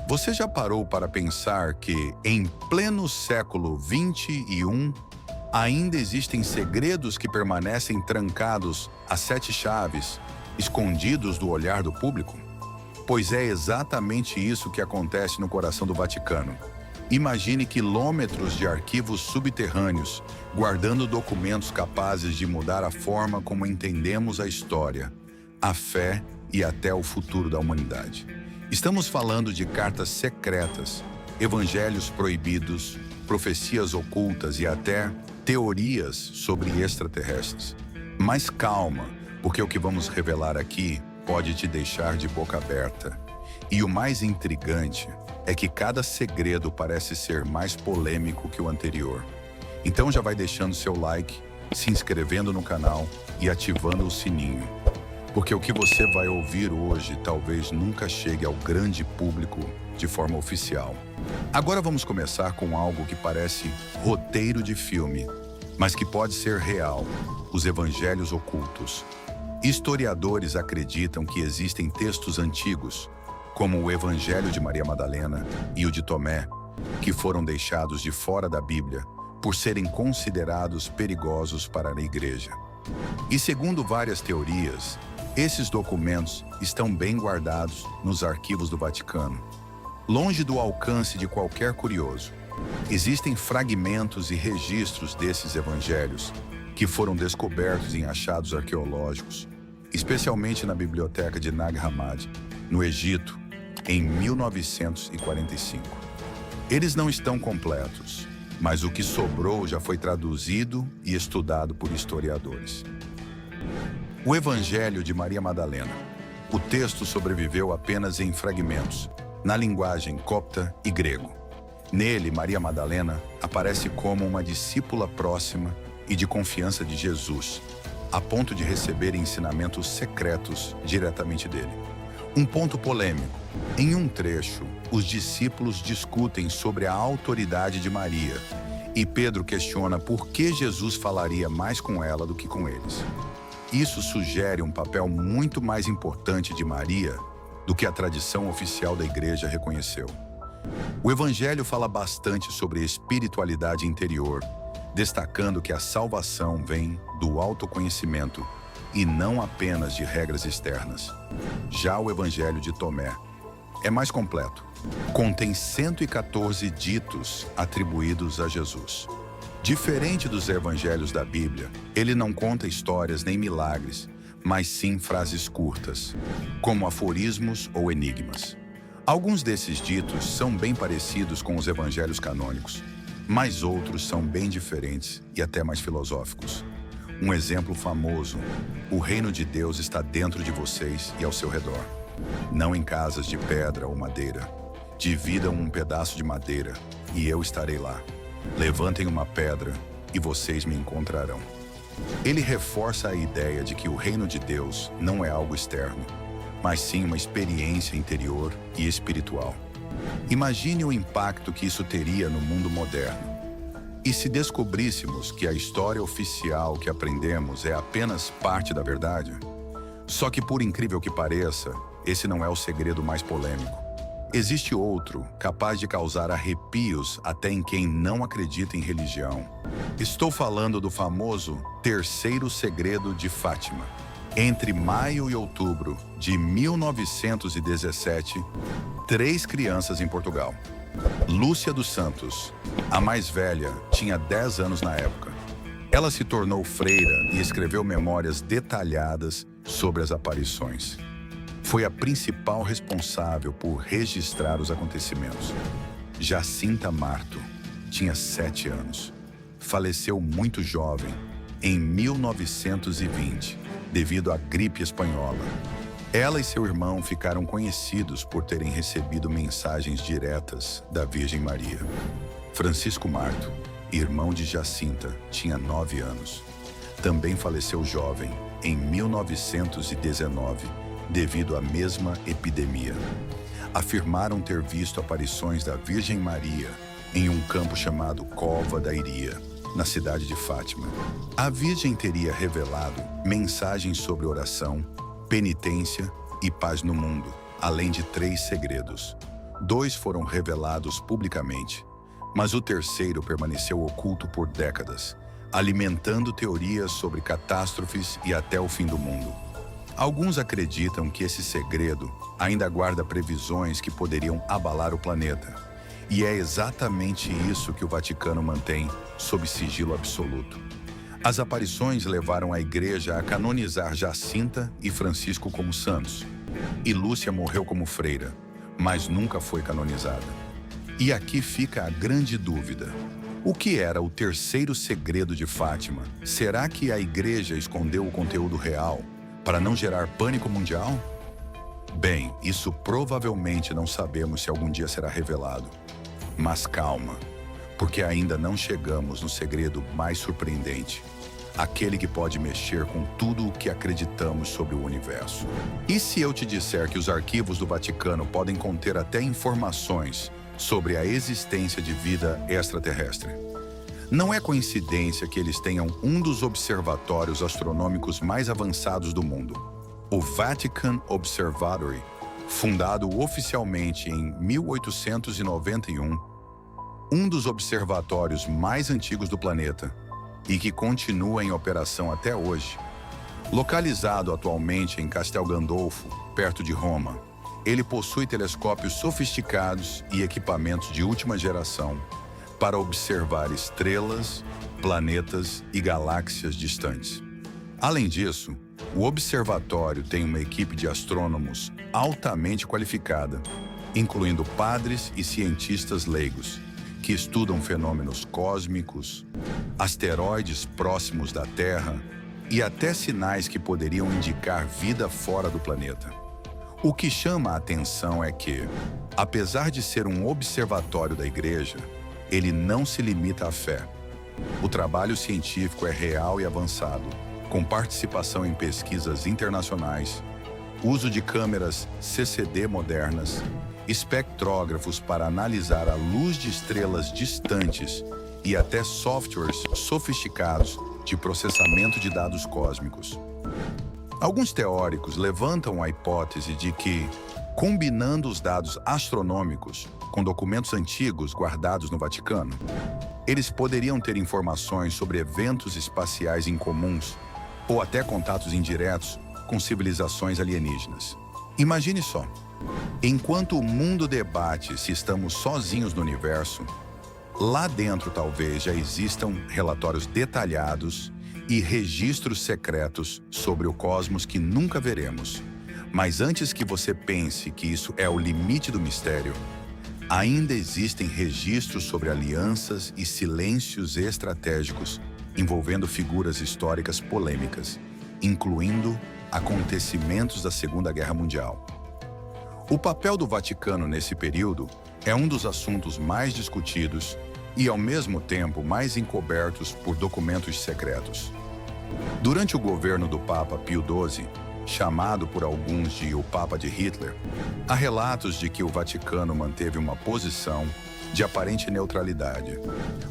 Você já parou para pensar que, em pleno século XXI, ainda existem segredos que permanecem trancados a sete chaves, escondidos do olhar do público? Pois é exatamente isso que acontece no coração do Vaticano. Imagine quilômetros de arquivos subterrâneos, guardando documentos capazes de mudar a forma como entendemos a história, a fé e até o futuro da humanidade. Estamos falando de cartas secretas, evangelhos proibidos, profecias ocultas e até teorias sobre extraterrestres. Mas calma, porque o que vamos revelar aqui pode te deixar de boca aberta. E o mais intrigante é que cada segredo parece ser mais polêmico que o anterior. Então já vai deixando seu like, se inscrevendo no canal e ativando o sininho. Porque o que você vai ouvir hoje talvez nunca chegue ao grande público de forma oficial. Agora vamos começar com algo que parece roteiro de filme, mas que pode ser real: os evangelhos ocultos. Historiadores acreditam que existem textos antigos, como o Evangelho de Maria Madalena e o de Tomé, que foram deixados de fora da Bíblia por serem considerados perigosos para a Igreja. E segundo várias teorias, esses documentos estão bem guardados nos arquivos do Vaticano, longe do alcance de qualquer curioso. Existem fragmentos e registros desses evangelhos que foram descobertos em achados arqueológicos, especialmente na biblioteca de Nag Hammadi, no Egito, em 1945. Eles não estão completos, mas o que sobrou já foi traduzido e estudado por historiadores. O Evangelho de Maria Madalena. O texto sobreviveu apenas em fragmentos, na linguagem copta e grego. Nele, Maria Madalena aparece como uma discípula próxima e de confiança de Jesus, a ponto de receber ensinamentos secretos diretamente dele. Um ponto polêmico. Em um trecho, os discípulos discutem sobre a autoridade de Maria, e Pedro questiona por que Jesus falaria mais com ela do que com eles. Isso sugere um papel muito mais importante de Maria do que a tradição oficial da Igreja reconheceu. O Evangelho fala bastante sobre espiritualidade interior, destacando que a salvação vem do autoconhecimento e não apenas de regras externas. Já o Evangelho de Tomé é mais completo. Contém 114 ditos atribuídos a Jesus. Diferente dos evangelhos da Bíblia, ele não conta histórias nem milagres, mas sim frases curtas, como aforismos ou enigmas. Alguns desses ditos são bem parecidos com os evangelhos canônicos, mas outros são bem diferentes e até mais filosóficos. Um exemplo famoso: o reino de Deus está dentro de vocês e ao seu redor, não em casas de pedra ou madeira. Dividam um pedaço de madeira e eu estarei lá. Levantem uma pedra e vocês me encontrarão. Ele reforça a ideia de que o reino de Deus não é algo externo, mas sim uma experiência interior e espiritual. Imagine o impacto que isso teria no mundo moderno. E se descobríssemos que a história oficial que aprendemos é apenas parte da verdade? Só que, por incrível que pareça, esse não é o segredo mais polêmico. Existe outro, capaz de causar arrepios até em quem não acredita em religião. Estou falando do famoso Terceiro Segredo de Fátima. Entre maio e outubro de 1917, 3 crianças em Portugal. Lúcia dos Santos, a mais velha, tinha 10 anos na época. Ela se tornou freira e escreveu memórias detalhadas sobre as aparições. Foi a principal responsável por registrar os acontecimentos. Jacinta Marto tinha 7 anos. Faleceu muito jovem, em 1920, devido à gripe espanhola. Ela e seu irmão ficaram conhecidos por terem recebido mensagens diretas da Virgem Maria. Francisco Marto, irmão de Jacinta, tinha 9 anos. Também faleceu jovem, em 1919, devido à mesma epidemia. Afirmaram ter visto aparições da Virgem Maria em um campo chamado Cova da Iria, na cidade de Fátima. A Virgem teria revelado mensagens sobre oração, penitência e paz no mundo, além de 3 segredos. 2 foram revelados publicamente, mas o terceiro permaneceu oculto por décadas, alimentando teorias sobre catástrofes e até o fim do mundo. Alguns acreditam que esse segredo ainda guarda previsões que poderiam abalar o planeta. E é exatamente isso que o Vaticano mantém sob sigilo absoluto. As aparições levaram a Igreja a canonizar Jacinta e Francisco como santos. E Lúcia morreu como freira, mas nunca foi canonizada. E aqui fica a grande dúvida. O que era o terceiro segredo de Fátima? Será que a Igreja escondeu o conteúdo real para não gerar pânico mundial? Bem, isso provavelmente não sabemos se algum dia será revelado. Mas calma, porque ainda não chegamos no segredo mais surpreendente, aquele que pode mexer com tudo o que acreditamos sobre o universo. E se eu te disser que os arquivos do Vaticano podem conter até informações sobre a existência de vida extraterrestre? Não é coincidência que eles tenham um dos observatórios astronômicos mais avançados do mundo, o Vatican Observatory, fundado oficialmente em 1891, um dos observatórios mais antigos do planeta e que continua em operação até hoje. Localizado atualmente em Castel Gandolfo, perto de Roma, ele possui telescópios sofisticados e equipamentos de última geração para observar estrelas, planetas e galáxias distantes. Além disso, o observatório tem uma equipe de astrônomos altamente qualificada, incluindo padres e cientistas leigos, que estudam fenômenos cósmicos, asteroides próximos da Terra e até sinais que poderiam indicar vida fora do planeta. O que chama a atenção é que, apesar de ser um observatório da Igreja, ele não se limita à fé. O trabalho científico é real e avançado, com participação em pesquisas internacionais, uso de câmeras CCD modernas, espectrógrafos para analisar a luz de estrelas distantes e até softwares sofisticados de processamento de dados cósmicos. Alguns teóricos levantam a hipótese de que, combinando os dados astronômicos com documentos antigos guardados no Vaticano, eles poderiam ter informações sobre eventos espaciais incomuns ou até contatos indiretos com civilizações alienígenas. Imagine só, enquanto o mundo debate se estamos sozinhos no universo, lá dentro talvez já existam relatórios detalhados e registros secretos sobre o cosmos que nunca veremos. Mas antes que você pense que isso é o limite do mistério, ainda existem registros sobre alianças e silêncios estratégicos envolvendo figuras históricas polêmicas, incluindo acontecimentos da Segunda Guerra Mundial. O papel do Vaticano nesse período é um dos assuntos mais discutidos e, ao mesmo tempo, mais encobertos por documentos secretos. Durante o governo do Papa Pio XII, chamado por alguns de o Papa de Hitler, há relatos de que o Vaticano manteve uma posição de aparente neutralidade.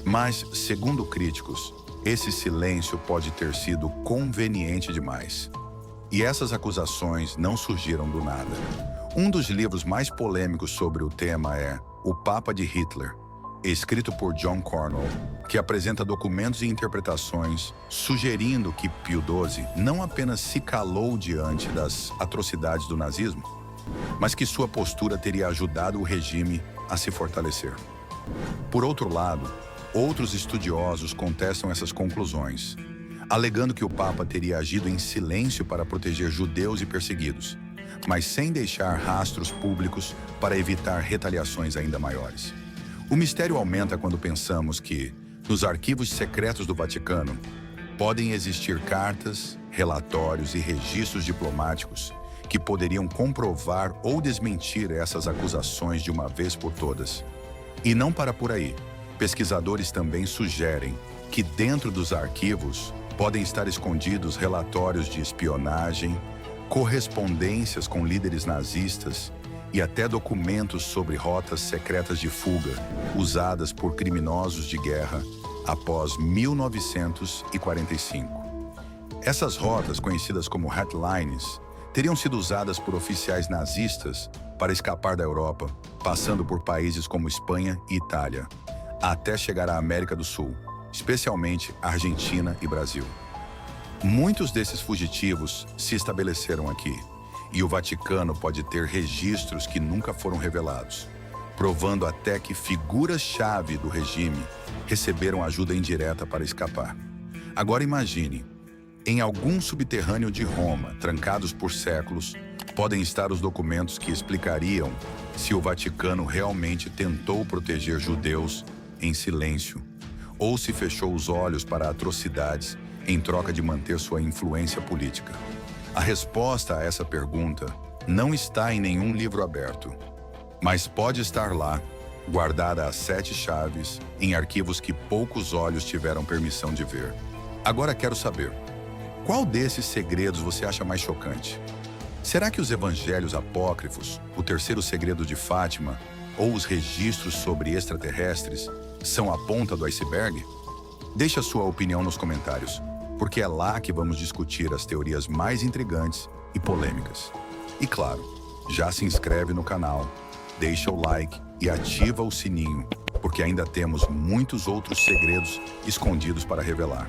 Mas, segundo críticos, esse silêncio pode ter sido conveniente demais. E essas acusações não surgiram do nada. Um dos livros mais polêmicos sobre o tema é O Papa de Hitler, escrito por John Cornwell, que apresenta documentos e interpretações sugerindo que Pio XII não apenas se calou diante das atrocidades do nazismo, mas que sua postura teria ajudado o regime a se fortalecer. Por outro lado, outros estudiosos contestam essas conclusões, alegando que o Papa teria agido em silêncio para proteger judeus e perseguidos, mas sem deixar rastros públicos para evitar retaliações ainda maiores. O mistério aumenta quando pensamos que, nos arquivos secretos do Vaticano, podem existir cartas, relatórios e registros diplomáticos que poderiam comprovar ou desmentir essas acusações de uma vez por todas. E não para por aí. Pesquisadores também sugerem que dentro dos arquivos podem estar escondidos relatórios de espionagem, correspondências com líderes nazistas e até documentos sobre rotas secretas de fuga usadas por criminosos de guerra após 1945. Essas rotas, conhecidas como Hotlines, teriam sido usadas por oficiais nazistas para escapar da Europa, passando por países como Espanha e Itália, até chegar à América do Sul, especialmente Argentina e Brasil. Muitos desses fugitivos se estabeleceram aqui, e o Vaticano pode ter registros que nunca foram revelados, provando até que figuras-chave do regime receberam ajuda indireta para escapar. Agora imagine, em algum subterrâneo de Roma, trancados por séculos, podem estar os documentos que explicariam se o Vaticano realmente tentou proteger judeus em silêncio, ou se fechou os olhos para atrocidades em troca de manter sua influência política. A resposta a essa pergunta não está em nenhum livro aberto, mas pode estar lá, guardada às 7 chaves, em arquivos que poucos olhos tiveram permissão de ver. Agora quero saber, qual desses segredos você acha mais chocante? Será que os evangelhos apócrifos, o terceiro segredo de Fátima, ou os registros sobre extraterrestres são a ponta do iceberg? Deixe a sua opinião nos comentários, porque é lá que vamos discutir as teorias mais intrigantes e polêmicas. E claro, já se inscreve no canal, deixa o like e ativa o sininho, porque ainda temos muitos outros segredos escondidos para revelar.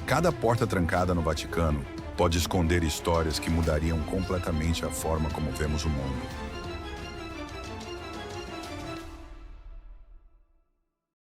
Cada porta trancada no Vaticano pode esconder histórias que mudariam completamente a forma como vemos o mundo.